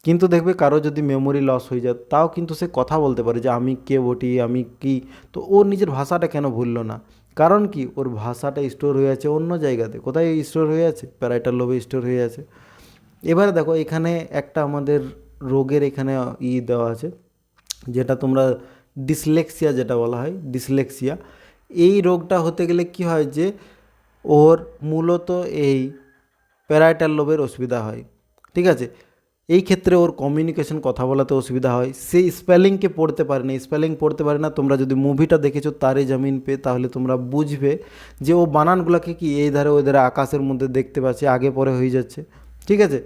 কিন্তু দেখবে কারো যদি মেমোরি লস হয়ে যায় তাও কিন্তু সে কথা বলতে পারে, যে আমি কে বটি, আমি কি। তো ওর নিজের ভাষাটা কেন ভুললো না? কারণ কি, ওর ভাষাটা স্টোর হয়ে আছে অন্য জায়গাতে। কোথায় স্টোর হয়ে আছে? প্যারাইটাল লোবে স্টোর হয়ে আছে। এবারে দেখো এখানে একটা আমাদের রোগের এখানে দেওয়া আছে, যেটা তোমরা ডিসলেক্সিয়া যেটা বলা হয়, ডিসলেক্সিয়া। এই রোগটা হতে গেলে কি হয় যে ওর মূলত এই প্যারাইটাল লোবের অসুবিধা হয়, ঠিক আছে। এই ক্ষেত্রে ওর কমিউনিকেশন, কথা বলাতে অসুবিধা হয়। সেই স্পেলিংকে পড়তে পারে না, স্পেলিং পড়তে পারে না। তোমরা যদি মুভিটা দেখেছো তারে জামিন পে, তাহলে তোমরা বুঝবে যে ও বানানগুলোকে কি এই ধারে ওই ধারে আকাশের মধ্যে দেখতে পাচ্ছে, আগে পরে হয়ে যাচ্ছে, ঠিক আছে।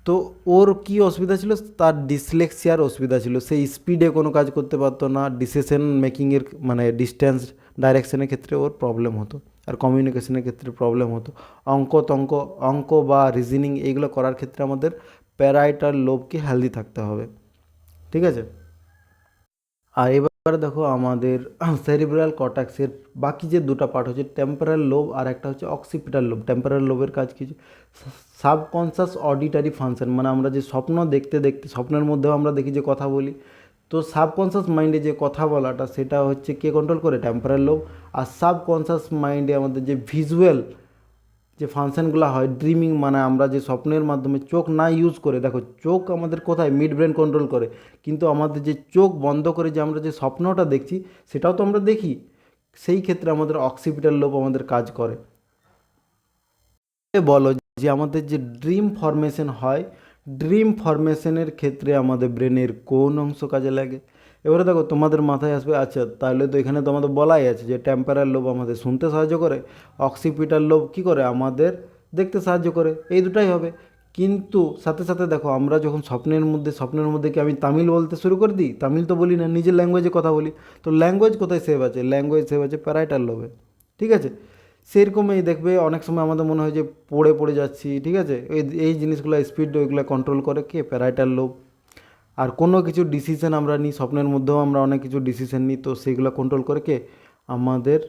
তো ওর কি অসুবিধা ছিল? তার ডিসলেক্সিয়ার অসুবিধা ছিল। সেই স্পিডে কোনো কাজ করতে পারতো না, ডিসিশন মেকিংয়ের মানে ডিস্টেন্স ডাইরেকশনের ক্ষেত্রে ওর প্রবলেম হতো, আর কমিউনিকেশনের ক্ষেত্রে প্রবলেম হতো। অঙ্ক বা রিজনিং এইগুলো করার ক্ষেত্রে আমাদের প্যারাইটাল লোবকে হেলদি থাকতে হবে, ঠিক আছে। আর এবার দেখো আমাদের সেরিব্রাল কর্টেক্সের বাকি যে দুটো পার্ট হচ্ছে টেম্পোরাল লোব আর একটা হচ্ছে অক্সিপিটাল লোব। টেম্পোরাল লোবের কাজ কিছু সাবকনশাস অডিটারি ফাংশন, মানে আমরা যে স্বপ্ন দেখতে দেখতে স্বপ্নের মধ্যেও আমরা দেখি যে কথা বলি, তো সাবকনশাস মাইন্ডে যে কথা বলাটা সেটা হচ্ছে কে কন্ট্রোল করে? Temporal lobe. আর সাবকনশাস মাইন্ডে আমাদের যে ভিজুয়াল যে ফাংশনগুলো হয়, ড্রিমিং, মানে আমরা যে স্বপ্নের মাধ্যমে চোখ না ইউজ করে, দেখো চোখ আমাদের কোথায়? মিড ব্রেন কন্ট্রোল করে, কিন্তু আমাদের যে চোখ বন্ধ করে যে আমরা যে স্বপ্নটা দেখছি সেটাও তো আমরা দেখি। সেই ক্ষেত্রে আমাদের অক্সিপিটাল লোব আমাদের কাজ করে। বলো যে আমাদের যে ড্রিম ফরমেশন হয়, ড্রিম ফরমেশনের ক্ষেত্রে আমাদের ব্রেনের কোন অংশ কাজে লাগে? এবারে দেখো তোমাদের মাথায় আসবে, আচ্ছা তাহলে তো এখানে তো আমাদের বলাই আছে যে টেম্পোরাল লোব আমাদের শুনতে সাহায্য করে, অক্সিপিটাল লোব কী করে? আমাদের দেখতে সাহায্য করে। এই দুটাই হবে। কিন্তু সাথে সাথে দেখো আমরা যখন স্বপ্নের মধ্যে কি আমি তামিল বলতে শুরু করে দিই? তামিল তো বলি না, নিজের ল্যাঙ্গুয়েজে কথা বলি। তো ল্যাঙ্গুয়েজ কোথায় সেভ আছে? ল্যাঙ্গুয়েজ সেভ আছে প্যারাইটাল লোবে, ঠিক আছে। সেরকমই দেখবে অনেক সময় আমাদের মনে হয় যে পড়ে পড়ে যাচ্ছি, ঠিক আছে। এই জিনিসগুলো স্পিড ওইগুলো কন্ট্রোল করে কে? Parietal lobe. আর কোনো কিছু ডিসিশন আমরা নিই, স্বপ্নের মধ্যেও আমরা অনেক কিছু ডিসিশন নিই, তো সেগুলো কন্ট্রোল করে কে? আমাদের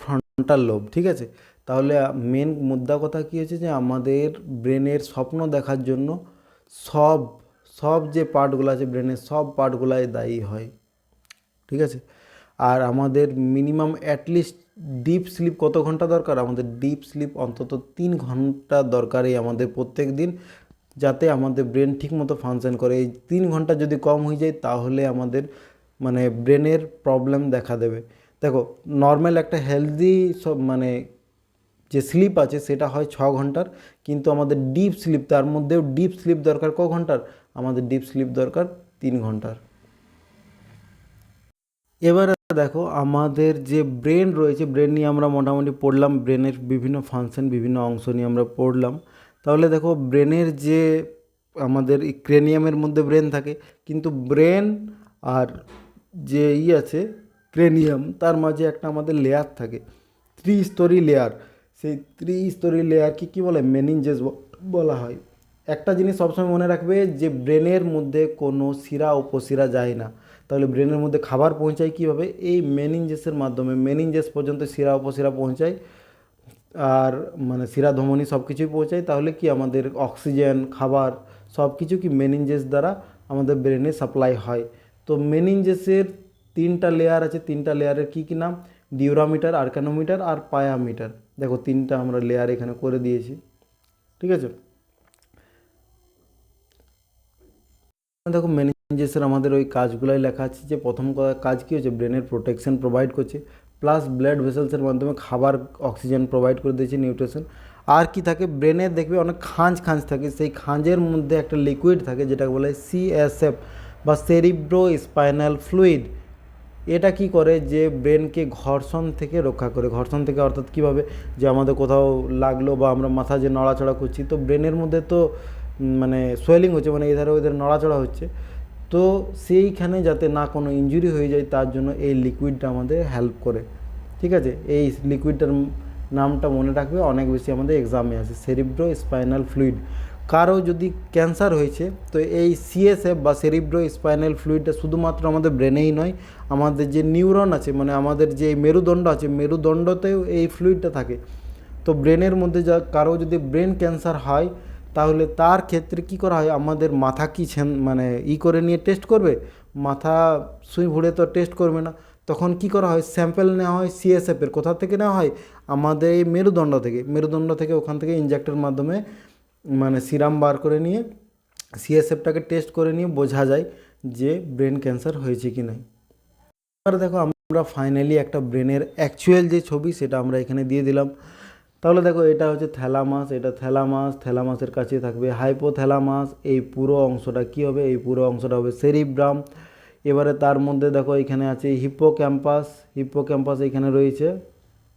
ফ্রন্টাল লোব, ঠিক আছে। তাহলে মেন মুদ্রা কথা কী হচ্ছে যে আমাদের ব্রেনের স্বপ্ন দেখার জন্য সব সব যে পার্টগুলো আছে ব্রেনের, সব পার্টগুলাই দায়ী হয়, ঠিক আছে। আর আমাদের মিনিমাম অ্যাটলিস্ট ডিপ স্লিপ কত ঘন্টা দরকার? আমাদের ডিপ স্লিপ অন্তত 3 ঘন্টা দরকারই আমাদের প্রত্যেক দিন, যাতে আমাদের ব্রেন ঠিকমতো ফাংশন করে। এই 3 ঘন্টা যদি কম হয়ে যায় তাহলে আমাদের মানে ব্রেনের প্রবলেম দেখা দেবে। দেখো নর্মাল একটা হেলদি মানে যে স্লিপ আছে সেটা হয় 6 ঘন্টার, কিন্তু আমাদের ডিপ স্লিপ, তার মধ্যেও ডিপ স্লিপ দরকার ক ঘন্টার? আমাদের ডিপ স্লিপ দরকার 3 ঘন্টার। এবারে দেখো আমাদের যে ব্রেন রয়েছে, ব্রেন নিয়ে আমরা মোটামুটি পড়লাম, ব্রেনের বিভিন্ন ফাংশন, বিভিন্ন অংশ নিয়ে আমরা পড়লাম। তাহলে দেখো ব্রেনের যে আমাদের ক্রেনিয়ামের মধ্যে ব্রেন থাকে, কিন্তু ব্রেন আর যে আছে ক্রেনিয়াম, তার মাঝে একটা আমাদের লেয়ার থাকে, ত্রিস্তরী লেয়ার। সেই ত্রিস্তরী লেয়ারকে কী বলে? মেনিনজেস বলা হয়। একটা জিনিস সবসময় মনে রাখবে যে ব্রেনের মধ্যে কোনো শিরা উপশিরা যায় না। তাহলে ব্রেনের মধ্যে খাবার পৌঁছায় কীভাবে? এই মেনিনজেসের মাধ্যমে। মেনিনজেস পর্যন্ত শিরা উপশিরা পৌঁছায়, আর মানে শিরা ধমনী সব কিছুই পৌঁছায়। তাহলে কি আমাদের অক্সিজেন, খাবার সব কিছু কি মেনিনজেস দ্বারা আমাদের ব্রেনে সাপ্লাই হয়। তো মেনিনজেসের 3টা লেয়ার আছে। 3টা লেয়ারের কী কী নাম? ডিউরামিটার, আর্কানোমিটার আর পায়ামিটার। দেখো 3টা আমরা লেয়ার এখানে করে দিয়েছি, ঠিক আছে। দেখো মেনিনজেসের আমাদের ওই কাজগুলোই লেখা আছে, যে প্রথম কাজ কী হচ্ছে? ব্রেনের প্রোটেকশন প্রোভাইড করছে, প্লাস ব্লাড ভেসেলসের মাধ্যমে খাবার, অক্সিজেন প্রোভাইড করে দিয়েছে, নিউট্রিশন। আর কি থাকে? ব্রেনের দেখবে অনেক খাঁজ থাকে, সেই খাঁজের মধ্যে একটা লিকুইড থাকে যেটাকে বলে সিএসএফ বা সেরিব্রো স্পাইনাল ফ্লুইড। এটা কি করে? যে ব্রেনকে ঘর্ষণ থেকে রক্ষা করে। ঘর্ষণ থেকে অর্থাৎ কীভাবে? যে আমাদের কোথাও লাগলো বা আমরা মাথা যে নড়াচড়া করছি, তো ব্রেনের মধ্যে তো মানে সোয়েলিং হচ্ছে, মানে এধারে ওদের নড়াচড়া হচ্ছে, তো সেইখানে যাতে না কোনো ইনজুরি হয়ে যায় তার জন্য এই লিকুইডটা আমাদের হেল্প করে, ঠিক আছে। এই লিকুইডটার নামটা মনে রাখবে, অনেক বেশি আমাদের এক্সামে আসে, সেরিব্রো স্পাইনাল ফ্লুইড। কারো যদি ক্যান্সার হয়েছে তো এই সিএসএফ বা সেরিব্রো স্পাইনাল ফ্লুইডটা শুধুমাত্র আমাদের ব্রেনেই নয়, আমাদের যে নিউরন আছে, মানে আমাদের যে মেরুদণ্ড আছে, মেরুদণ্ডতেও এই ফ্লুইডটা থাকে। তো ব্রেনের মধ্যে কারো যদি ব্রেন ক্যান্সার হয় তাহলে তার ক্ষেত্রে কি করা হয়? আমাদের মাথা কি মানে করে নিয়ে টেস্ট করবে? মাথা সুই ভুড়ে তো টেস্ট করবে না। তখন কি করা হয়, স্যাম্পেল নেওয়া হয় সিএসএফের। কোথা থেকে নেওয়া হয়, আমাদের এই মেরুদণ্ড থেকে ওখান থেকে ইনজেক্টের মাধ্যমে মানে সিরাম বার করে নিয়ে সিএসএফটাকে টেস্ট করে নিয়ে বোঝা যায় যে ব্রেন ক্যান্সার হয়েছে কি নাই। এবার দেখো আমরা ফাইনালি একটা ব্রেনের অ্যাকচুয়াল যে ছবি সেটা আমরা এখানে দিয়ে দিলাম। তাহলে দেখো এটা হচ্ছে থ্যালামাস, এটা থ্যালামাসের কাছে থাকবে হাইপোথ্যালামাস। এই পুরো অংশটা কি হবে, এই পুরো অংশটা হবে সেরিব্রাম। এবারে তার মধ্যে দেখো এখানে আছে হিপ্পোক্যাম্পাস এখানে রয়েছে,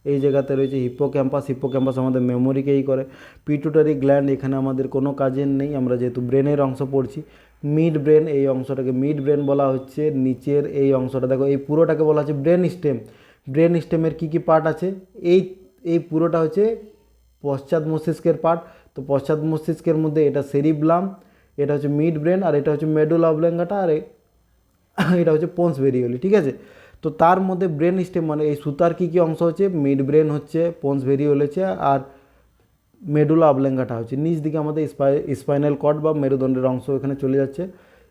এই জায়গাতে রয়েছে হিপ্পোক্যাম্পাস আমাদের মেমোরিকেই করে। পিটুটারি গ্ল্যান্ড এখানে আমাদের কোনো কাজের নেই, আমরা যেহেতু ব্রেনের অংশ পড়ছি। মিড ব্রেন, এই অংশটাকে মিড ব্রেন বলা হচ্ছে। নিচের এই অংশটা দেখো, এই পুরোটাকে বলা হচ্ছে ব্রেন স্টেমের কী কী পার্ট আছে, এই পুরোটা হচ্ছে পশ্চাৎ মস্তিষ্কের পার্ট। তো পশ্চাৎ মস্তিষ্কের মধ্যে এটা সেরিব্লাম, এটা হচ্ছে মিড ব্রেন, আর এটা হচ্ছে মেডুলা অবলাঙ্গাটা, আর এটা হচ্ছে পোন্স ভেরিওলি। ঠিক আছে, তো তার মধ্যে ব্রেন স্টেম মানে এই সুতার কী কী অংশ হচ্ছে, মিড ব্রেন হচ্ছে, পোন্স ভেরিওল হচ্ছে, আর মেডুলা অবলাঙ্গাটা হচ্ছে। নিচ দিকে আমাদের স্পাইনাল কর্ড বা মেরুদণ্ডের অংশ এখানে চলে যাচ্ছে।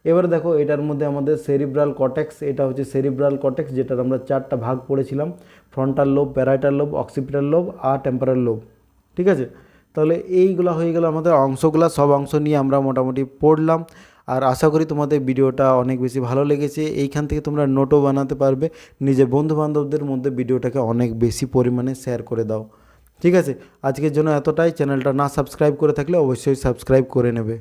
এবার দেখো এটার মধ্যে আমাদের সেরিব্রাল কর্টেক্স, এটা হচ্ছে সেরিব্রাল কর্টেক্স, যেটার আমরা 4টা ভাগ পড়েছিলাম, frontal lobe, parietal lobe, occipital lobe আর টেম্পোরাল লোব। ঠিক আছে, তাহলে এইগুলো হয়ে গেল আমাদের অংশগুলো, সব অংশ নিয়ে আমরা মোটামুটি পড়লাম। আর আশা করি তোমাদের ভিডিওটা অনেক বেশি ভালো লেগেছে। এইখান থেকে তোমরা নোটও বানাতে পারবে, নিজের বন্ধুবান্ধবদের মধ্যে ভিডিওটাকে অনেক বেশি পরিমাণে শেয়ার করে দাও। ঠিক আছে, আজকের জন্য এতটাই। চ্যানেলটা না সাবস্ক্রাইব করে থাকলে অবশ্যই সাবস্ক্রাইব করে নেবে।